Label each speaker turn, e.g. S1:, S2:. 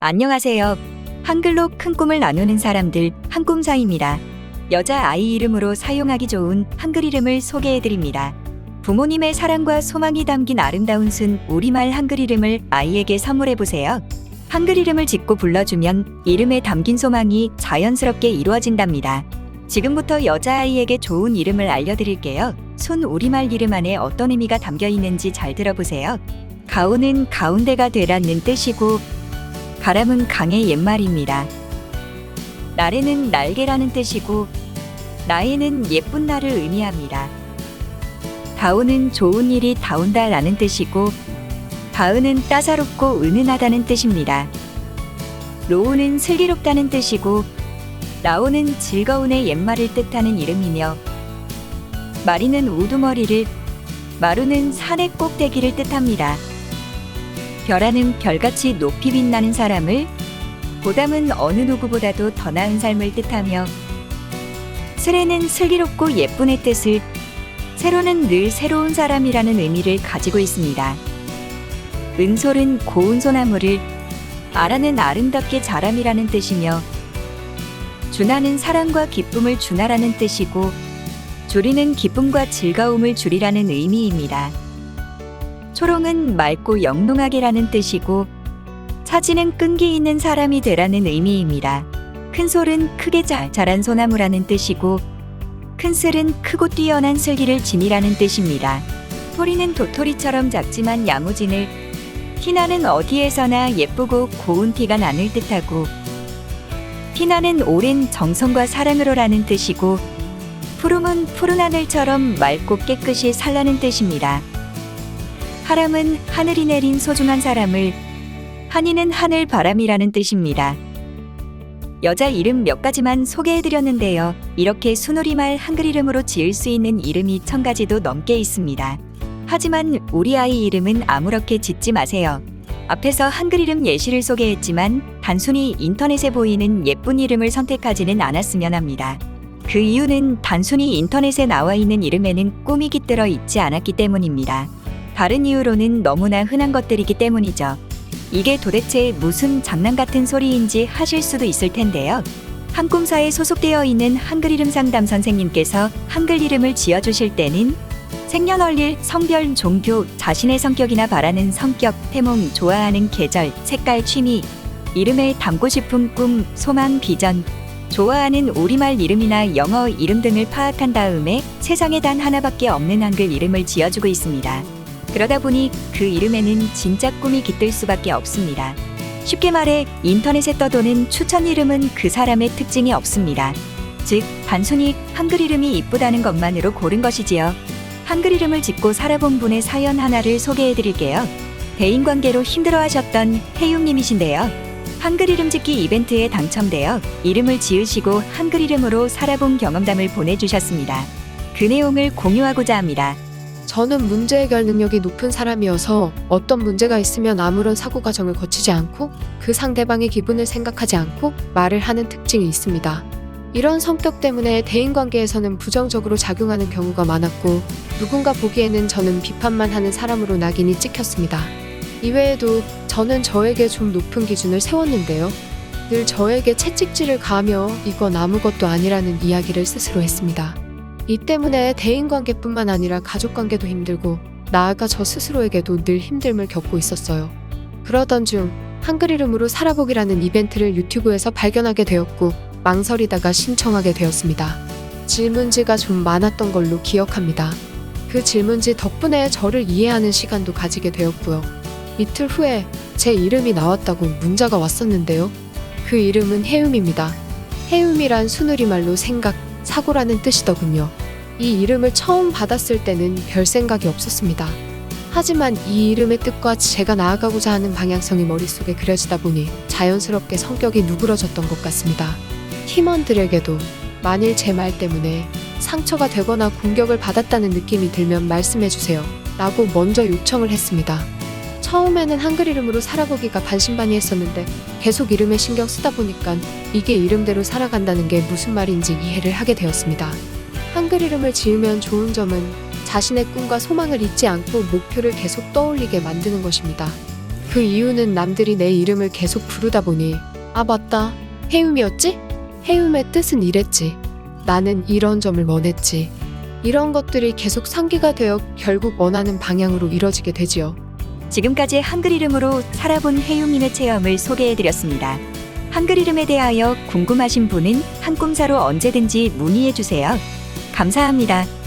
S1: 안녕하세요. 한글로 큰 꿈을 나누는 사람들 한꿈사입니다. 여자 아이 이름으로 사용하기 좋은 한글 이름을 소개해드립니다. 부모님의 사랑과 소망이 담긴 아름다운 순 우리말 한글 이름을 아이에게 선물해보세요. 한글 이름을 짓고 불러주면 이름에 담긴 소망이 자연스럽게 이루어진답니다. 지금부터 여자아이에게 좋은 이름을 알려드릴게요. 순 우리말 이름 안에 어떤 의미가 담겨 있는지 잘 들어보세요. 가오는 가운데가 되라는 뜻이고 가람은 강의 옛말입니다. 나래는 날개라는 뜻이고 나에는 예쁜 날을 의미합니다. 다오는 좋은 일이 다온다 라는 뜻이고 다은은 따사롭고 은은하다는 뜻입니다. 로우는 슬기롭다는 뜻이고 라오는 즐거운의 옛말을 뜻하는 이름이며 마리는 우두머리를 마루는 산의 꼭대기를 뜻합니다. 별아는 별같이 높이 빛나는 사람을 보담은 어느 누구보다도 더 나은 삶을 뜻하며 슬에는 슬기롭고 예쁜의 뜻을 새로는 늘 새로운 사람이라는 의미를 가지고 있습니다. 은솔은 고운 소나무를 아라는 아름답게 자람이라는 뜻이며 준하는 사랑과 기쁨을 준하라는 뜻이고 주리는 기쁨과 즐거움을 주리라는 의미입니다. 초롱은 맑고 영롱하게라는 뜻이고 차지는 끈기 있는 사람이 되라는 의미입니다. 큰솔은 크게 자란 소나무라는 뜻이고 큰슬은 크고 뛰어난 슬기를 지니라는 뜻입니다. 토리는 도토리처럼 작지만 야무진을 티나는 어디에서나 예쁘고 고운 티가 나는 뜻하고 피나는 오랜 정성과 사랑으로라는 뜻이고 푸름은 푸른 하늘처럼 맑고 깨끗이 살라는 뜻입니다. 하람은 하늘이 내린 소중한 사람을 한이는 하늘 바람이라는 뜻입니다. 여자 이름 몇 가지만 소개해드렸는데요. 이렇게 순우리말 한글 이름으로 지을 수 있는 이름이 1000가지도 넘게 있습니다. 하지만 우리 아이 이름은 아무렇게 짓지 마세요. 앞에서 한글 이름 예시를 소개했지만 단순히 인터넷에 보이는 예쁜 이름을 선택하지는 않았으면 합니다. 그 이유는 단순히 인터넷에 나와 있는 이름에는 꿈이 깃들어 있지 않았기 때문입니다. 다른 이유로는 너무나 흔한 것들이기 때문이죠. 이게 도대체 무슨 장난 같은 소리인지 하실 수도 있을 텐데요. 한꿈사에 소속되어 있는 한글 이름 상담 선생님께서 한글 이름을 지어주실 때는 생년월일, 성별, 종교, 자신의 성격이나 바라는 성격, 태몽, 좋아하는 계절, 색깔, 취미, 이름에 담고 싶은 꿈, 소망, 비전, 좋아하는 우리말 이름이나 영어 이름 등을 파악한 다음에 세상에 단 하나밖에 없는 한글 이름을 지어주고 있습니다. 그러다 보니 그 이름에는 진짜 꿈이 깃들 수밖에 없습니다. 쉽게 말해 인터넷에 떠도는 추천 이름은 그 사람의 특징이 없습니다. 즉 단순히 한글 이름이 이쁘다는 것만으로 고른 것이지요. 한글 이름을 짓고 살아본 분의 사연 하나를 소개해드릴게요. 대인관계로 힘들어하셨던 혜육님이신데요. 한글 이름 짓기 이벤트에 당첨되어 이름을 지으시고 한글 이름으로 살아본 경험담을 보내주셨습니다. 그 내용을 공유하고자 합니다.
S2: 저는 문제 해결 능력이 높은 사람이어서 어떤 문제가 있으면 아무런 사고 과정을 거치지 않고 그 상대방의 기분을 생각하지 않고 말을 하는 특징이 있습니다. 이런 성격 때문에 대인관계에서는 부정적으로 작용하는 경우가 많았고 누군가 보기에는 저는 비판만 하는 사람으로 낙인이 찍혔습니다. 이외에도 저는 저에게 좀 높은 기준을 세웠는데요. 늘 저에게 채찍질을 가하며 이건 아무것도 아니라는 이야기를 스스로 했습니다. 이 때문에 대인관계뿐만 아니라 가족관계도 힘들고 나아가 저 스스로에게도 늘 힘듦을 겪고 있었어요. 그러던 중 한글 이름으로 살아보기라는 이벤트를 유튜브에서 발견하게 되었고 망설이다가 신청하게 되었습니다. 질문지가 좀 많았던 걸로 기억합니다. 그 질문지 덕분에 저를 이해하는 시간도 가지게 되었고요. 이틀 후에 제 이름이 나왔다고 문자가 왔었는데요. 그 이름은 해움입니다. 해움이란 순우리말로 생각, 사고라는 뜻이더군요. 이 이름을 처음 받았을 때는 별 생각이 없었습니다. 하지만 이 이름의 뜻과 제가 나아가고자 하는 방향성이 머릿속에 그려지다 보니 자연스럽게 성격이 누그러졌던 것 같습니다. 팀원들에게도 만일 제 말 때문에 상처가 되거나 공격을 받았다는 느낌이 들면 말씀해주세요 라고 먼저 요청을 했습니다. 처음에는 한글 이름으로 살아보기가 반신반의했었는데 계속 이름에 신경 쓰다 보니까 이게 이름대로 살아간다는 게 무슨 말인지 이해를 하게 되었습니다. 한글 이름을 지으면 좋은 점은 자신의 꿈과 소망을 잊지 않고 목표를 계속 떠올리게 만드는 것입니다. 그 이유는 남들이 내 이름을 계속 부르다 보니 아 맞다. 해움이었지? 해움의 뜻은 이랬지. 나는 이런 점을 원했지. 이런 것들이 계속 상기가 되어 결국 원하는 방향으로 이뤄지게 되지요.
S1: 지금까지 한글 이름으로 살아본 해유민의 체험을 소개해드렸습니다. 한글 이름에 대하여 궁금하신 분은 한꿈사로 언제든지 문의해주세요. 감사합니다.